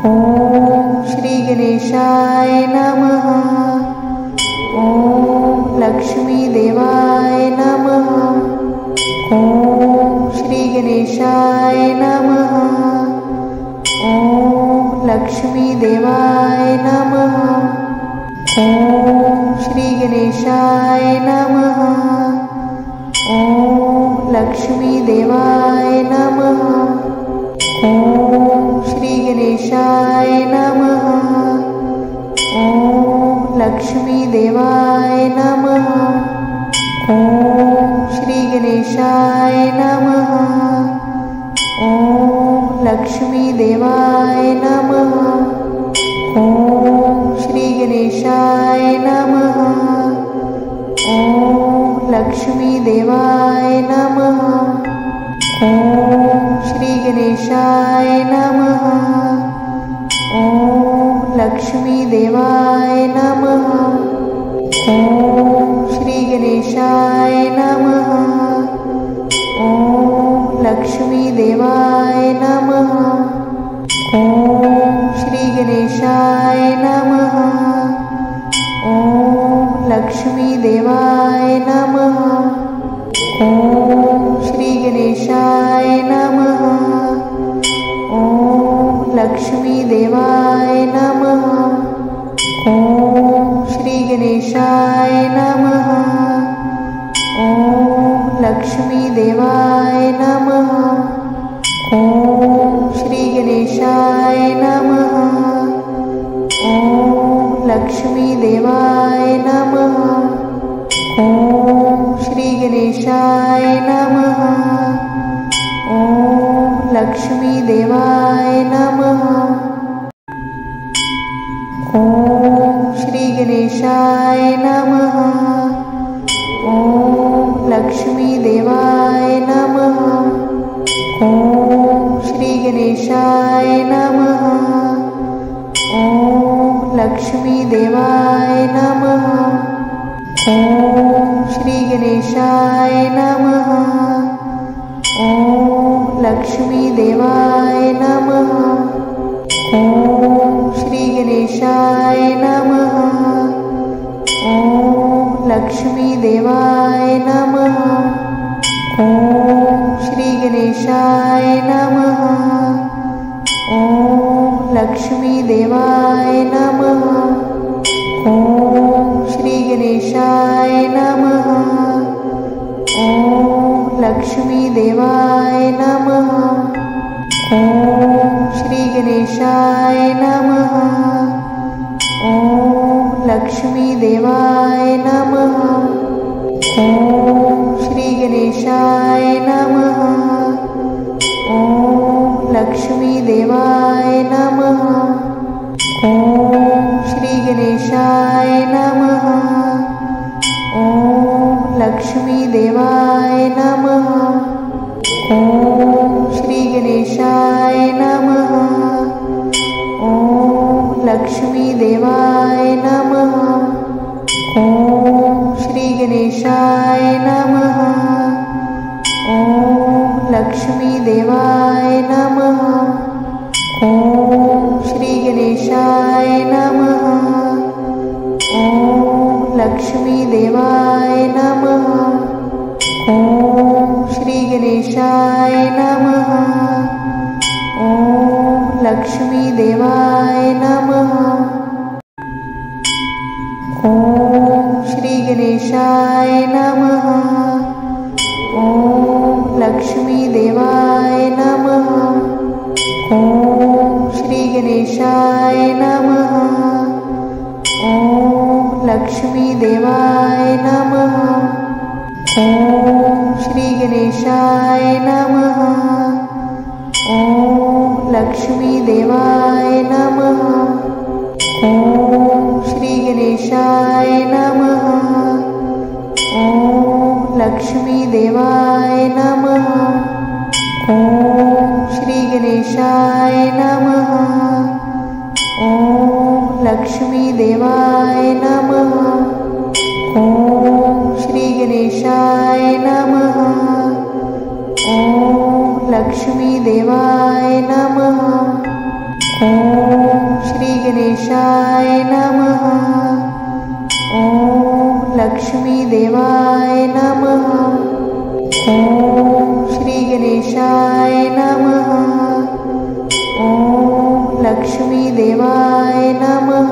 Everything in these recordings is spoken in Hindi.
ओम श्री गणेशाय नमः। ओम लक्ष्मी देवाय नमः। ओम श्री गणेशाय नमः। ओम लक्ष्मी देवाय नमः। ओम श्री गणेशाय नमः। ओम लक्ष्मी देवाय नमः। ओम श्री गणेशाय नमः। ओम लक्ष्मी देवाय नमः। ओम श्री गणेशाय नमः। ओम लक्ष्मी देवाय नमः। ओम श्री गणेशाय नमः। ओम लक्ष्मी देवाय नमः। ओम श्री गणेशाय नमः। ओम लक्ष्मी देवाय नमः। ओम श्री गणेशाय नमः। ओम लक्ष्मी देवाय नमः। ओम श्री गणेशाय नमः। ओम लक्ष्मी देवाय नमः। ओम श्री गणेशाय नमः। ओम लक्ष्मी देवाय नमः। ओम श्री गणेशाय नमः। ओम लक्ष्मी देवाय नमः। ओम श्री गणेशाय नमः। ओम लक्ष्मी देवाय नमः। ओम श्री गणेशाय नमः। ओम लक्ष्मी देवाय नमः। ओम श्री गणेशाय नमः। ओम लक्ष्मी देवाय नमः। ओम श्री गणेशाय नमः। ओम लक्ष्मी देवाय नमः। ओम श्री गणेशाय नमः। ओम लक्ष्मी देवाय नमः। ओम श्री गणेशाय नमः। ओम लक्ष्मी देवाय नमः। ओम श्री गणेशाय नमः। ओम लक्ष्मी देवाय नमः। ओम श्री गणेशाय नमः। ओम लक्ष्मी देवाय नमः। ओम श्री गणेशाय नमः। ओम लक्ष्मी देवाय नमः। ओम श्री गणेशाय नमः। ओम लक्ष्मी देवाय नमः। ओम श्री गणेशाय नमः। ओम लक्ष्मी देवाय नमः। ओम श्री गणेशाय नमः। ओम लक्ष्मी देवाय नमः। ओम श्री गणेशाय नमः। ओम लक्ष्मी देवाय नमः। ओम श्री गणेशाय नमः। ओम लक्ष्मी देवाय नमः। ओम श्री गणेशाय नमः। ओम लक्ष्मी देवाय नमः। ओम श्री गणेशाय नमः। ओम लक्ष्मी देवाय नमः। ओम श्री गणेशाय नमः। ओम लक्ष्मी देवाय नमः। ओम श्री गणेशाय नमः। ओम लक्ष्मी देवाय नमः। ओम श्री गणेशाय नमः। ओम लक्ष्मी देवाय नमः। ओम श्री गणेशाय नमः। ओम लक्ष्मी देवाय नमः। देवाय नमः। ओम श्री गणेशाय नमः। ओम लक्ष्मी देवाय नमः। ओम श्री गणेशाय नमः। ओम लक्ष्मी देवाय नमः।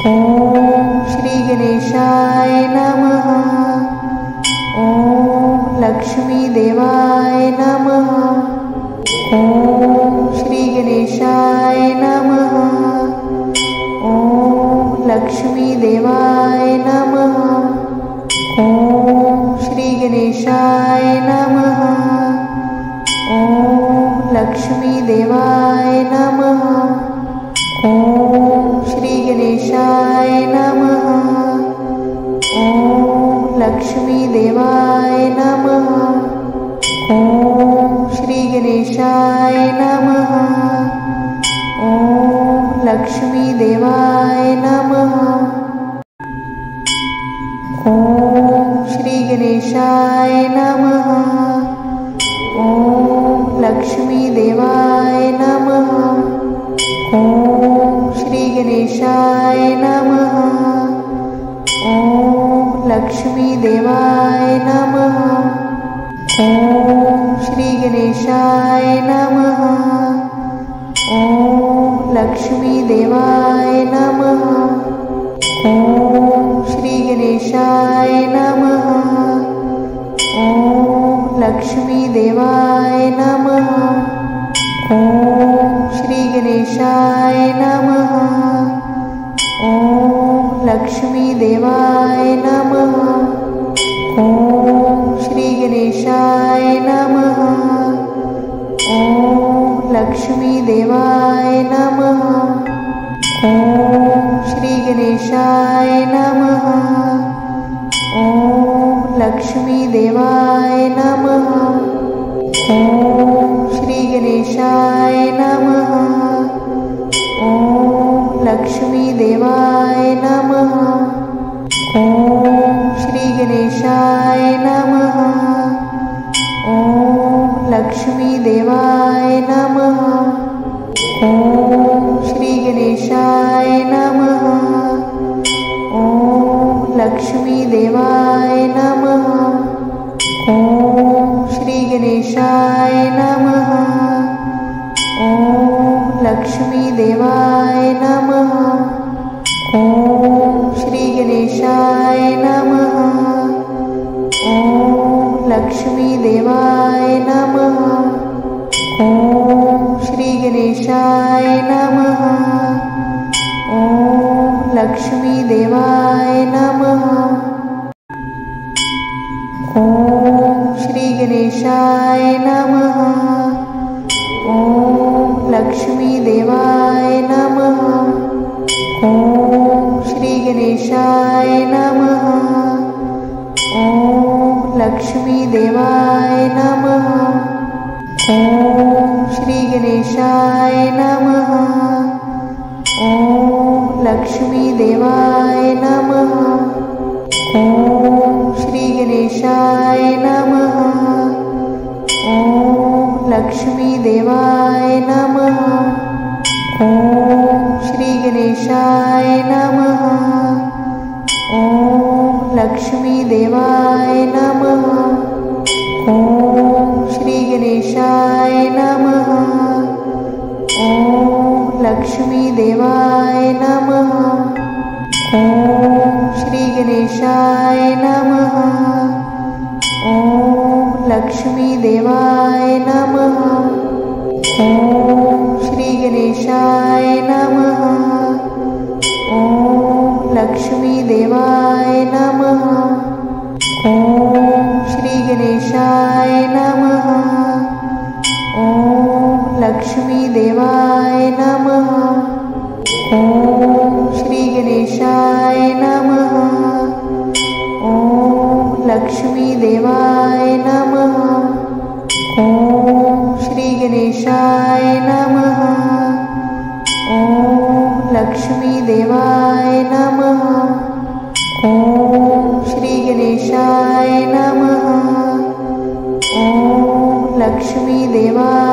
ओम श्री गणेशाय नमः। ओम लक्ष्मी देवाय नमः। ओम श्री गणेशाय नमः। ओम लक्ष्मी देवाय नमः। ओम श्री गणेशाय नमः। ओम लक्ष्मी देवाय नमः। ओम श्री गणेशाय नमः। ओम लक्ष्मी देवाय नमः। ओम श्री गणेशाय नमः। ओम लक्ष्मी देवाय नमः। ओम श्री गणेशाय नमः। ओम लक्ष्मी देवाय नमः। ओम श्री गणेशाय नमः। ओम लक्ष्मी देवाय नमः। ओम श्री गणेशाय नमः। ओम लक्ष्मी देवाय नमः। ओम श्री गणेशाय नमः। ओम लक्ष्मी देवाय नमः। ओम श्री गणेशाय नमः। ओम लक्ष्मी देवाय नमः। ओम श्री गणेशाय नमः। ओम लक्ष्मी देवाय नमः। ओम श्री गणेशाय नमः। ओम लक्ष्मी देवाय नमः। ओम श्री गणेशाय नमः। ओम लक्ष्मी देवाय नमः। ओम श्री गणेशाय नमः। ओम लक्ष्मी देवाय नमः। ओम श्री गणेशाय नमः। ओम लक्ष्मी देवाय नमः। ओम श्री गणेशाय नमः। ओम लक्ष्मी देवाय नमः। ओम श्री गणेशाय नमः। ओम लक्ष्मी देवाय नमः। ओम श्री गणेशाय नमः। ओम लक्ष्मी देवाय नमः। ओम श्री गणेशाय नमः। ओम लक्ष्मी देवाय नमः। ओम श्री गणेशाय नमः। ओम लक्ष्मी देवाय नमः। ओम श्री गणेशाय नमः। ओम लक्ष्मी देवाय नमः। ओम श्री गणेशाय नमः। ओम लक्ष्मी देवाय नमः। ओम श्री गणेशाय नमः। ओम लक्ष्मी देवाय नमः। ओम श्री गणेशाय नमः। ओम लक्ष्मी देवाय नमः। ओम श्री गणेशाय नमः। ओम लक्ष्मी देवाय नमः। ओम श्री गणेशाय नमः। ओम लक्ष्मी देवाय नमः। ओम श्री गणेशाय नमः। ओम लक्ष्मी देवाय नमः। ओम श्री गणेशाय नमः। ओम लक्ष्मी देवाय नमः। ओम श्री गणेशाय नमः। ओम लक्ष्मी देवाय नमः। ओम श्री गणेशाय नमः। ओम लक्ष्मी देवाय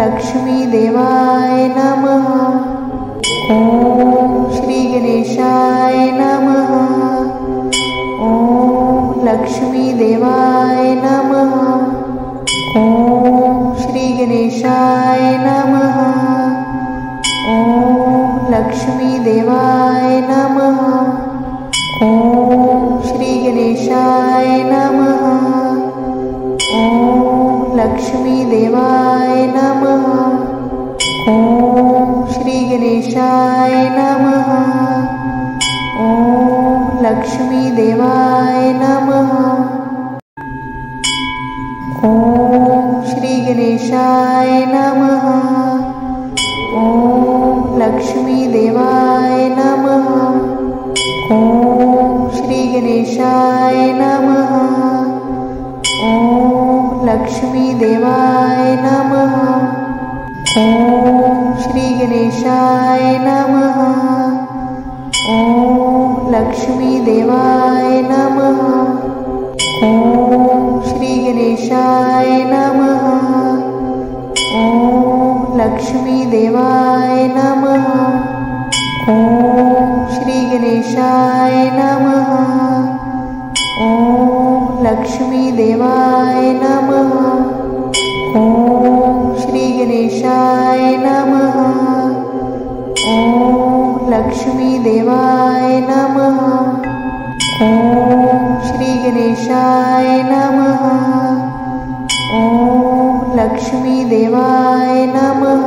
लक्ष्मी देवाय नमः। ओम श्री गणेशाय नमः। ओम लक्ष्मी देवाय नमः। ओम श्री गणेशाय नमः। ओम लक्ष्मी देवाय नमः। ओम श्री गणेशाय नमः। ओम लक्ष्मी देवाय नमः। ओम श्री गणेशाय नमः। ओम लक्ष्मी देवाय नमः। ओम श्री गणेशाय नमः। ओम लक्ष्मी देवाय नमः। ओम श्री गणेशाय नमः। ओम लक्ष्मी देवाय नमः। ओम श्री गणेशाय नमः। ओम लक्ष्मी देवाय नमः। ओम श्री गणेशाय नमः। ओम लक्ष्मी देवाय नमः। ओम श्री गणेशाय नमः। ओम लक्ष्मी देवाय नमः। ओम श्री गणेशाय नमः। ओम लक्ष्मी देवाय नमः। ओम श्री गणेशाय नमः। ओम लक्ष्मी देवाय नमः।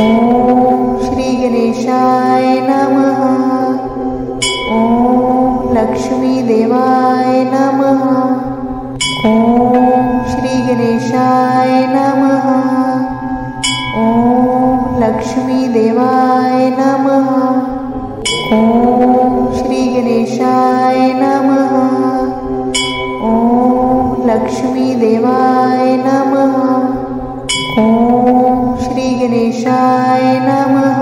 ओम श्री गणेशाय नमः। ओम लक्ष्मी देवाय नमः। ओम श्री गणेशाय नमः। ओम लक्ष्मी देवाय नमः। ओम श्री गणेशाय नमः। ओम लक्ष्मी देवाय नमः। ओम श्री गणेशाय नमः।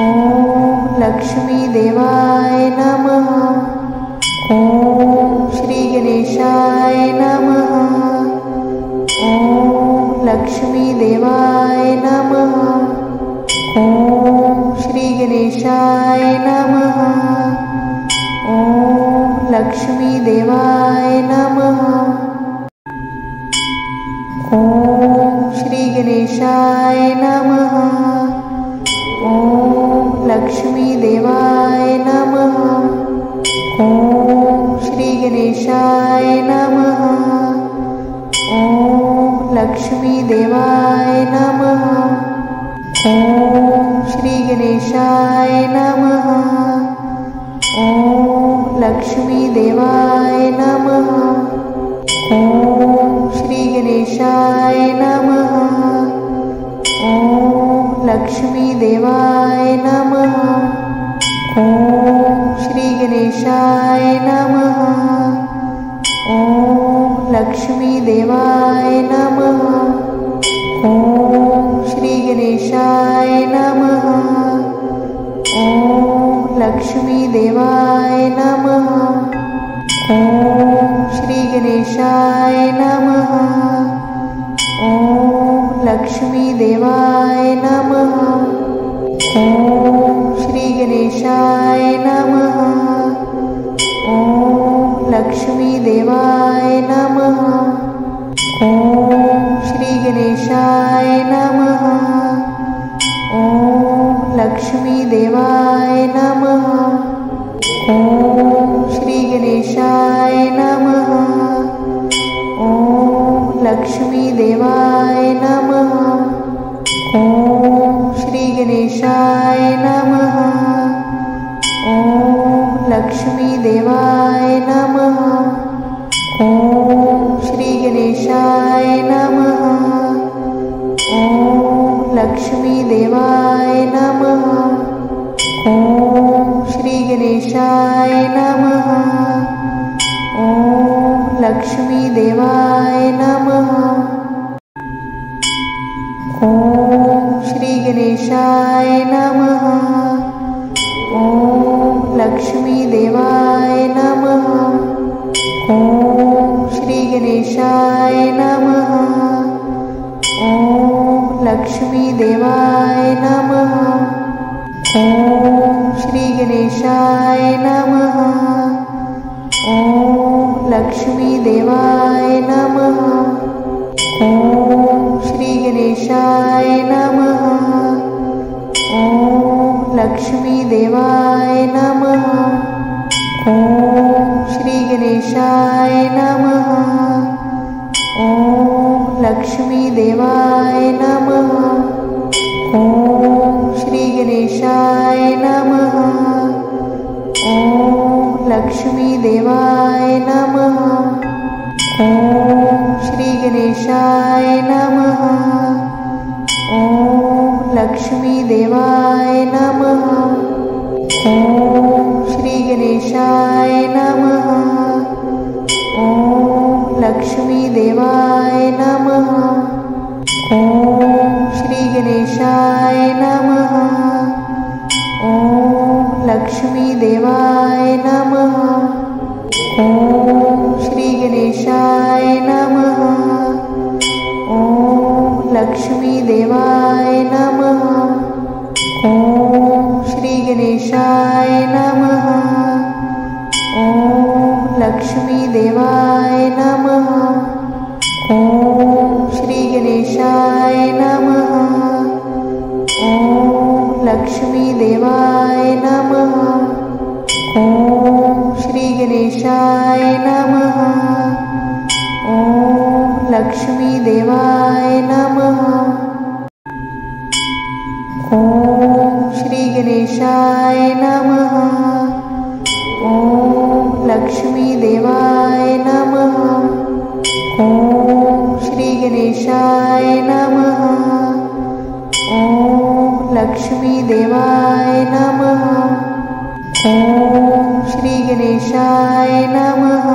ओम लक्ष्मी देवाय नमः। ओम श्री गणेशाय नमः। ओम लक्ष्मी देवाय नमः। ओम श्री गणेशाय नमः। ओम लक्ष्मी देवाय नमः। ओम श्री गणेशाय नमः। ओम लक्ष्मी देवाय नमः। ओम श्री गणेशाय नमः। ओम लक्ष्मी देवाय नमः। ओम श्री गणेशाय नमः। ओम लक्ष्मी देवाय नमः। ओम श्री गणेशाय नमः। ओम लक्ष्मी देवाय नमः। ओम श्री गणेशाय नमः। ओम लक्ष्मी देवाय नमः। ओम श्री गणेशाय नमः। ओम लक्ष्मी देवाय नमः। ओम श्री गणेशाय नमः। ओम लक्ष्मी देवाय नमः। ओम श्री गणेशाय नमः। ओम लक्ष्मी देवाय नमः। ओम श्री गणेशाय नमः। ओम लक्ष्मी देवाय नमः। ओम श्री गणेशाय नमः। ओम लक्ष्मी देवाय नमः। ओम श्री गणेशाय नमः। ओम लक्ष्मी देवाय नमः। ओम श्री गणेशाय नमः। ओम लक्ष्मी देवाय नमः। ओम श्री गणेशाय नमः। ओम लक्ष्मी देवाय नमः। ओम श्री गणेशाय नमः। ओम लक्ष्मी देवाय नमः। ओम श्री गणेशाय नमः। लक्ष्मी देवाय नमः। ओम श्री गणेशाय नमः। ओम लक्ष्मी देवाय नमः। ओम श्री गणेशाय नमः। ओम लक्ष्मी देवाय नमः। ओम श्री गणेशाय नमः। ओम लक्ष्मी देवाय नमः। ओम श्री गणेशाय नमः। ओम लक्ष्मी देवाय नमः। ओम श्री गणेशाय नमः। ओम लक्ष्मी देवाय नमः। ओम श्री गणेशाय नमः। ओम लक्ष्मी देवाय नमः। ओम श्री गणेशाय नमः। ओम लक्ष्मी देवाय नमः। ओम श्री गणेशाय नमः। ओम लक्ष्मी देवाय नमः। ओम श्री गणेशाय नमः। ओम लक्ष्मी देवाय नमः। ओम श्री गणेशाय नमः। ओम लक्ष्मी देवाय नमः। ओम श्री गणेशाय नमः। ओम लक्ष्मी देवाय नमः। ओम श्री गणेशाय नमः। ओम लक्ष्मी देवाय नमः। ओम श्री गणेशाय नमः। ओम लक्ष्मी देवाय नमः। ओम श्री गणेशाय नमः।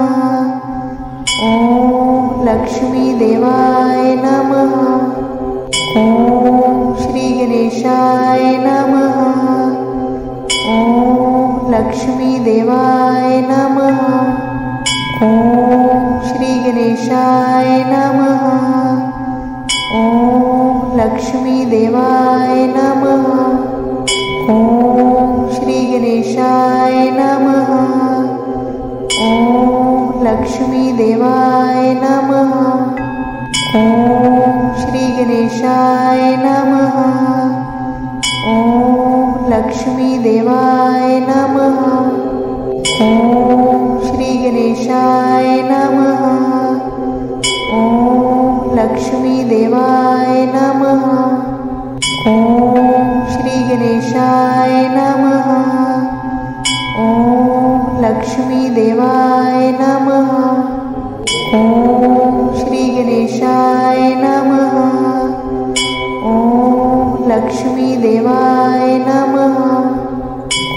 ओम लक्ष्मी देवाय नमः। ओम श्री गणेशाय नमः। ओम लक्ष्मी देवाय नमः। ओम श्री गणेशाय नमः। ओम लक्ष्मी देवाय नमः। ओम श्री गणेशाय नमः। ओम लक्ष्मी देवाय नमः। ओम श्री गणेशाय नमः। ओम लक्ष्मी देवाय नमः। ओम श्री गणेशाय नमः। ओम लक्ष्मी देवाय नमः। ओम श्री गणेशाय नमः। ओम लक्ष्मी देवाय नमः। ओम श्री गणेशाय नमः। ओम लक्ष्मी देवाय नमः।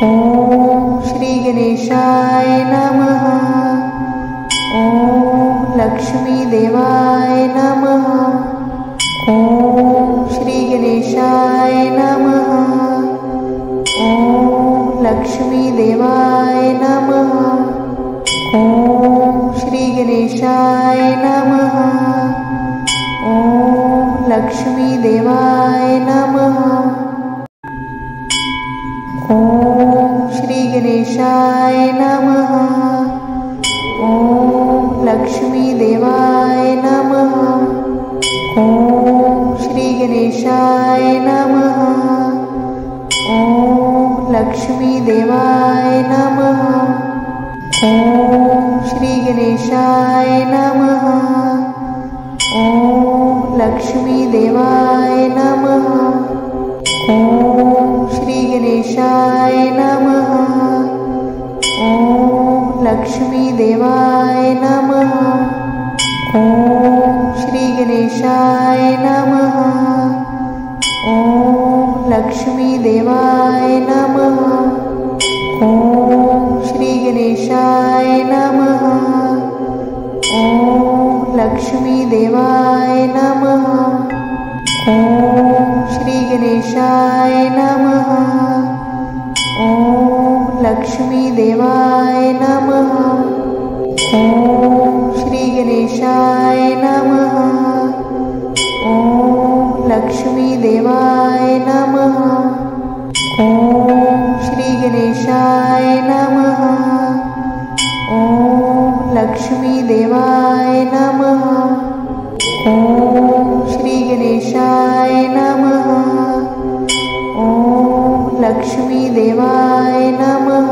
ओम श्री गणेशाय नमः। ओम लक्ष्मी देवाय नमः। ओम श्री गणेशाय नमः। ओम लक्ष्मी देवाय नमः। ओम श्री गणेशाय नमः। ओम लक्ष्मी देवाय नमः। ओम श्री गणेशाय नमः। ओम लक्ष्मी देवाय नमः। ओम श्री गणेशाय नमः। ओम लक्ष्मी देवाय नमः। ओम श्री गणेशाय नमः। ओम लक्ष्मी देवाय नमः। ओम श्री गणेशाय नमः। ओम लक्ष्मी देवाय नमः। ओम श्री गणेशाय नमः। ओम लक्ष्मी देवाय नमः। ओम श्री गणेशाय नमः। ओम लक्ष्मी देवाय नमः। ओम श्री गणेशाय नमः। ओम लक्ष्मी देवाय नमः। ओम श्री गणेशाय नमः। ओम लक्ष्मी देवाय नमः। ओम श्री गणेशाय नमः। ओम लक्ष्मी देवाय नमः। ओम श्री गणेशाय नमः। ओम लक्ष्मी देवाय नमः।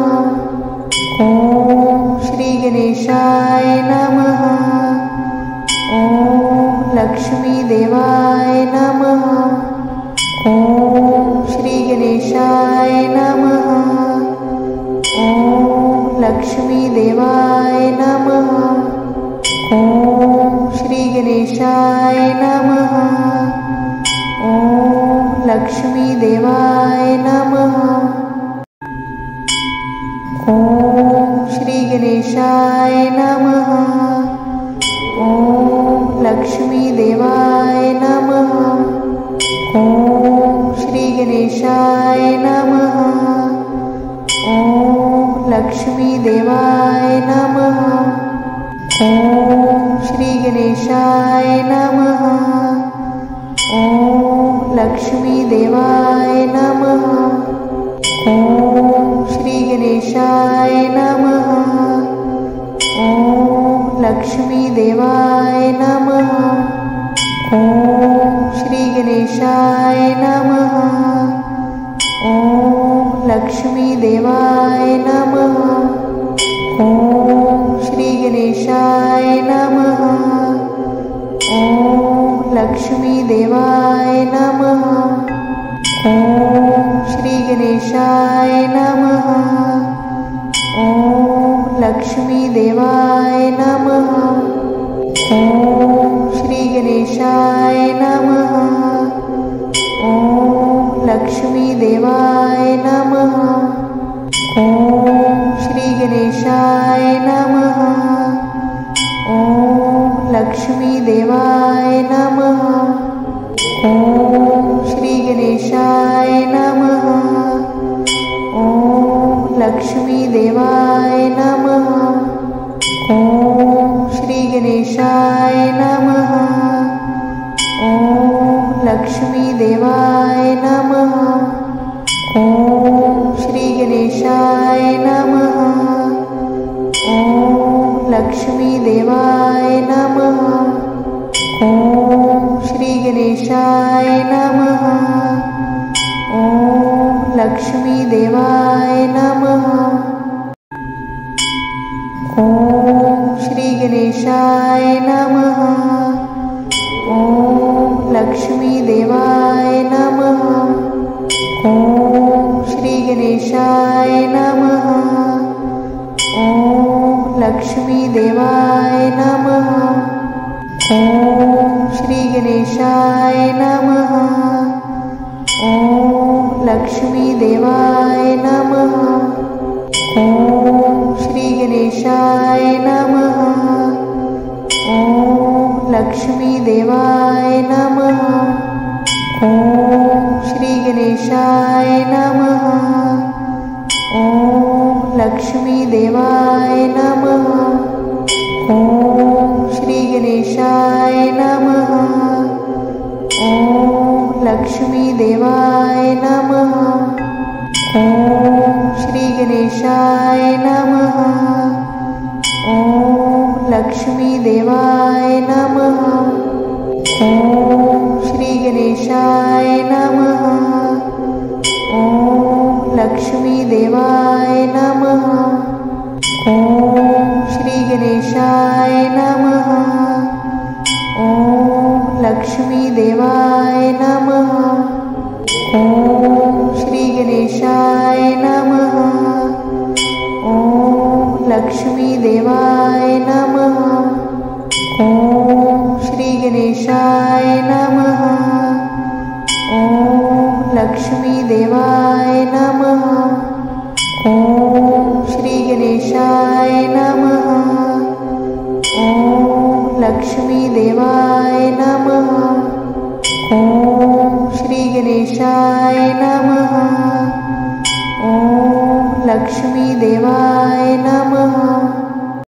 ओम श्री गणेशाय नमः। ओम लक्ष्मी देवाय नमः। ओम श्री गणेशाय नमः। ओम लक्ष्मी देवाय नमः। ओम श्री गणेशाय नमः। ओम लक्ष्मी देवाय नमः। ओम श्री गणेशाय नमः। ओम लक्ष्मी देवाय नमः। ओम श्री गणेशाय नमः। ओम लक्ष्मी देवाय नमः। ओम श्री गणेशाय नमः। ओम लक्ष्मी देवाय नमः। ओम श्री गणेशाय नमः। ओम लक्ष्मी देवाय नमः। ओम श्री गणेशाय नमः। ओम लक्ष्मी देवाय नमः। ओम श्री गणेशाय नमः। ओम लक्ष्मी देवाय नमः। ओम श्री गणेशाय नमः। ओम लक्ष्मी देवाय नमः। ओम श्री गणेशाय नमः। ओम लक्ष्मी देवाय नमः। ओम श्री गणेशाय नमः। ओम लक्ष्मी देवाय नमः। ओम श्री गणेशाय नमः। ओम लक्ष्मी देवाय नमः। ओम श्री गणेशाय नमः। ओम लक्ष्मी देवाय नमः। ओम श्री गणेशाय नमः। ओम लक्ष्मी देवाय नमः। ओम श्री गणेशाय नमः। ओम लक्ष्मी देवाय नमः। ओम श्री गणेशाय नमः। ओम लक्ष्मी देवाय नमः। ओम श्री गणेशाय नमः। ओम लक्ष्मी देवाय नमः। ओम श्री गणेशाय नमः। ओम लक्ष्मी देवाय नमः। ओम श्री गणेशाय नमः। ओम लक्ष्मी देवाय नमः। ओम श्री गणेशाय नमः। ओम लक्ष्मी देवाय नमः। ओम श्री गणेशाय नमः। ओम लक्ष्मी देवाय नमः। ओम श्री गणेशाय नमः। ओम लक्ष्मी देवाय नमः। ओम श्री गणेशाय नमः। ओम लक्ष्मी देवाय नमः। ओम श्री गणेशाय नमः। ओम लक्ष्मी देवाय नमः। ओम श्री गणेशाय नमः। ओम लक्ष्मी देवाय नमः। ओम श्री गणेशाय नमः। ओम लक्ष्मी देवाय नमः। ओम श्री गणेशाय नमः। ओम लक्ष्मी देवाय नमः। ओम श्री गणेशाय नमः। ओम लक्ष्मी देवाय